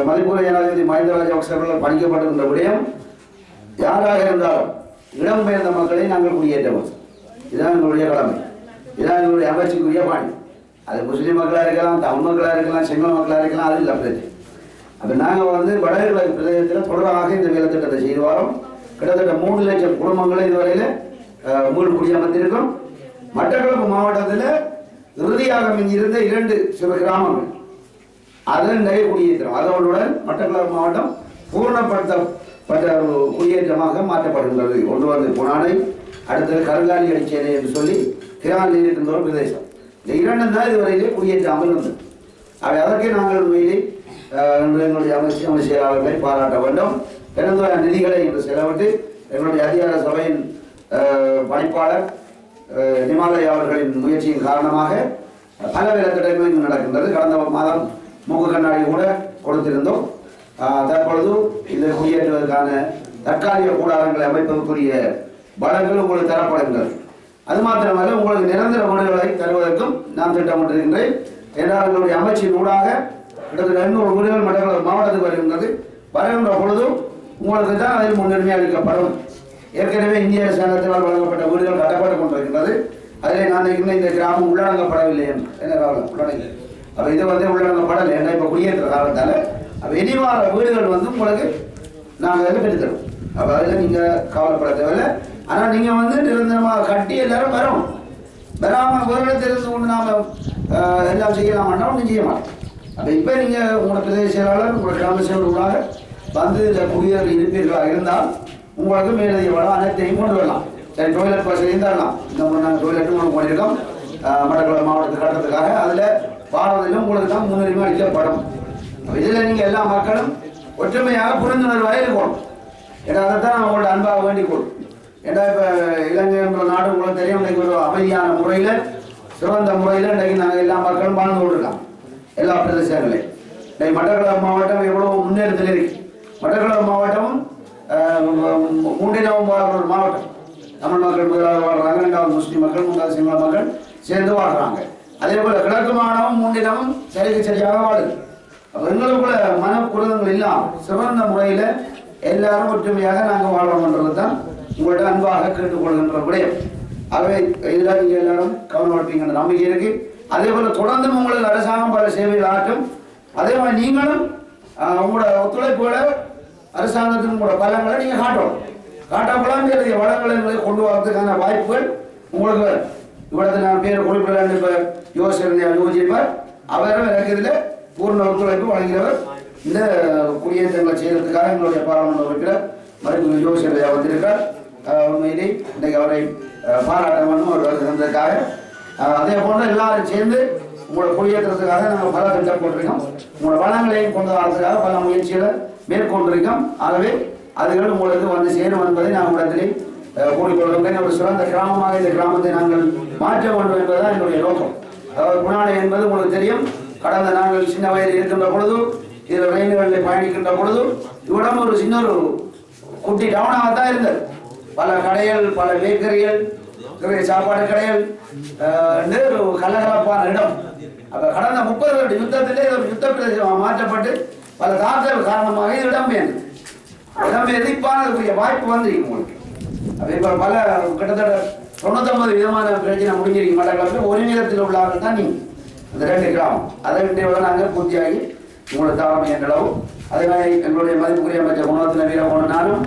மதிப்புரை ஜனாதிபதி மஹிந்த ராஜபக்ஷ அவர்களால் பணிக்கப்பட்டிருந்த விடயம் யாராக இருந்தாலும் இடம்பெயர்ந்த மக்களை நாங்கள் குடியேற்றவோம். இதுதான் எங்களுடைய கடமை, இதுதான் எங்களுடைய அமைச்சுக்குரிய பணி. அது முஸ்லீம் மக்களாக இருக்கலாம், தமிழ் மக்களாக இருக்கலாம், சிங்கள மக்களாக இருக்கலாம், அது இல்லை பிரச்சனை. அப்போ நாங்கள் வடகிழக்கு பிரதேசத்தில் தொடராக இந்த வேலை திட்டத்தை செய்து வரோம். கிட்டத்தட்ட 3 லட்சம் குடும்பங்களை இதுவரையில் மீள் குடியமர்த்திருக்கோம். மட்டக்களப்பு மாவட்டத்தில் இறுதியாக இருந்த 2 சில கிராமங்கள் அதில் நிறைய குடியேற்றம். அதனுடன் மட்டக்களப்பு மாவட்டம் பூர்ணப்படுத்தப்பட்ட குடியேற்றமாக மாற்றப்படுகின்றது. ஒன்று புனானை, அடுத்தது கருங்காலி அடிச்சேனை என்று சொல்லி கிரானில் இருக்கின்ற ஒரு பிரதேசம். இந்த 2 தான் இதுவரையிலே குடியேற்றாமல் இருந்தது. அதற்கே நாங்கள் உண்மையிலே எங்களுடைய அமைச்சராளர்களை பாராட்ட வேண்டும். பெருந்தோய நிதிகளை இன்று செலவிட்டு எங்களுடைய அதிகார சபையின் பணிப்பாளர் நிமாலயா அவர்களின் முயற்சியின் காரணமாக பல வேலை திட்டங்கள் இங்கு நடக்கின்றது. கடந்த மாதம் மூக்கு கண்ணாடி கூட கொடுத்திருந்தோம். தற்பொழுது இந்த குடியேற்றுவதற்கான தற்காலிக கூடாரங்களை அமைப்பதற்குரிய வளங்கள் உங்களுக்கு தரப்படுகின்றது. அது மாத்திரமல்ல, உங்களுக்கு நிரந்தர வீடுகளை தருவதற்கும் நான் திட்டமிட்டிருக்கின்றேன். என்றால் எங்களுடைய அமைச்சின் ஊடாக கிட்டத்தட்ட 200 வீடுகள் மட்டக்களப்பு மாவட்டத்துக்கு வருகின்றது. வருகின்ற பொழுதும் உங்களுக்கு தான் அதில் முன்னுரிமை அளிக்கப்படும். ஏற்கனவே இந்திய அரசாங்கத்தினால் வழங்கப்பட்ட வீடுகள் கட்டப்பட்டு கொண்டிருக்கின்றது. அதில் நான் இந்த கிராமம் உள்ளடங்கப்படவில்லை என்று என்ன உள்ளடங்கி அப்போ இது உள்ளடங்கப்படலை. ஏன்னா இப்போ குடியேற்ற காரணத்தால் அப்போ இனிவார வீடுகள் உங்களுக்கு நாங்கள் அதில் பெற்றுத்தரோம். அப்போ அதில் நீங்கள் கவலைப்பட தேவையில்லை. ஆனால் நீங்கள் நிரந்தரமாக கட்டி எல்லாரும் வரும். வராமல் ஒரு இடத்திலிருந்து கொண்டு நாம் எல்லாம் செய்யலாமான்னா ஒன்றும் செய்ய மாட்டோம். அப்போ இப்போ நீங்கள் உங்களோட பிரதேச செயலாளர் உங்களோட கிராம செயலர்களாக இதில் குடியேறி இருப்பீர்களாக இருந்தால் உங்களுக்கு மேலதிக வளம் அனைத்தையும் கொண்டு வரலாம். சரி, டொய்லெட் வசதியும் தரலாம். இந்த நாங்கள் டொய்லெட்டும் உங்களுக்கு பண்ணியிருக்கோம் மட்டக்களப்பு மாவட்டத்துக்கு கட்டுறதுக்காக. அதில் பாடுவதிலும் உங்களுக்கு தான் முன்னுரிமை அளிக்கப்படும். இதில் நீங்கள் எல்லா மக்களும் ஒற்றுமையாக புரிந்துணர்வாக இருக்கணும். ஏன்னா அதைத்தான் அவங்களோட அன்பாக வேண்டிக் கொள்ளும். ஏன்னா இப்போ இலங்கை என்ற நாடு உங்களுக்கு தெரியும், இன்றைக்கு ஒரு அமைதியான முறையில் சிறந்த முறையில் இன்றைக்கு நாங்கள் எல்லா மக்களும் வாழ்ந்து கொண்டிருக்கோம். எல்லா பிரதேசங்களையும் இன்றைக்கு மட்டக்களப்பு மாவட்டம் எவ்வளோ முன்னேற்றத்தில் இருக்கு. மட்டக்களப்பு மாவட்டமும் 3வது வாழ்கிற ஒரு மாவட்டம். தமிழ் மக்கள் முதலாவது வாழ்கிறாங்க, 2வது முஸ்லீம் மக்கள், 3வது சிங்கள மக்கள் சேர்ந்து வாழ்கிறாங்க. அதே போல் கிழக்கு மாவட்டமும் 3இடமும் சரியாக வாழுது. அப்போ எங்களுக்குள்ள மனக்குறதங்கள் இல்லாமல் சிறந்த முறையில் எல்லாரும் ஒற்றுமையாக நாங்கள் வாழ்றோம்ன்றது தான் உங்கள்கிட்ட அன்பாக கேட்டுக்கொள்கின்ற விடயம். ஆகவே இதில் நீங்கள் எல்லாரும் கவனம் எடுப்பீங்கன்ற நம்பிக்கை இருக்கு. அதே போல் தொடர்ந்து உங்களுக்கு அரசாங்கம் பல சேவைகள் ஆற்றும். அதே மாதிரி நீங்களும் உங்களோட ஒத்துழைப்புகளை அரசாங்கத்தின் உங்களோட பலங்களை நீங்கள் காட்டப்படாமல் வளங்களை கொண்டு வரதுக்கான வாய்ப்புகள் உங்களுக்கு இவ்வளவு நான் பேர் குறிப்பிடலான்னு இப்போ யோசிப்பார். அவரும் எனக்கு இதில் பூர்ண ஒத்துழைப்பு வழங்கியவர். இந்த குடியேற்றங்களை செய்யறதுக்காக எங்களுடைய பாராளுமன்ற உறுப்பினர் மருத்துவ யோசியா வந்திருக்கார். உண்மையிலே இன்றைக்கு அவரை பாராட்ட வேண்டும் அவர் இருந்ததுக்காக. அதே போன்று எல்லாரும் சேர்ந்து உங்களோட குடியேற்றத்துக்காக நாங்கள் பல திட்டம் போட்டிருக்கோம். உங்களோட வளங்களையும் கொண்டு வரதுக்காக பல முயற்சிகளை மேற்கொண்டிருக்கோம். ஆகவே அதுகள் உங்களுக்கு சேரும் என்பதை நான் உங்களிடத்திலே கூறிக்கொள்கின்றேன். ஒரு சிறந்த கிராமமாக இந்த கிராமத்தை நாங்கள் மாற்ற வேண்டும் என்பதுதான் என்னுடைய நோக்கம். அதாவது புனானை என்பது உங்களுக்கு தெரியும், கடந்த நாங்கள் சின்ன வயதில் இருக்கின்ற பொழுது, இதில் ரயில்களில் பயணிக்கின்ற பொழுது இவ்விடம் ஒரு சின்ன ஒரு குட்டி டவுனாகத்தான் இருந்தது. பல கடைகள், பல பேக்கரிகள், சாப்பாடு கடைகள், ஒரு கலகலப்பான இடம். அப்போ கடந்த 30 வருட யுத்தத்திலே ஒரு யுத்த பிரதேசமாக மாற்றப்பட்டு பல தாக்குதல் காரணமாக இது இடம்பெயர்ந்து இப்பானதுக்குரிய வாய்ப்பு வந்துருக்கு உங்களுக்கு. அப்போ இப்போ பல கிட்டத்தட்ட 99 விதமான பிரச்சனை முடிஞ்சிருக்கு. மட்டக்களப்பில் ஒரு நேரத்தில் உள்ளவர்கள் தான் நீங்கள் அந்த 2 கிராமம். அதை விட நாங்கள் பூர்த்தியாகி உங்களோட தலைமை என்றளவு அதே மாதிரி எங்களுடைய மதிப்புக்குரிய அமைச்சர் குணத்தின வீரமோகன் நானும்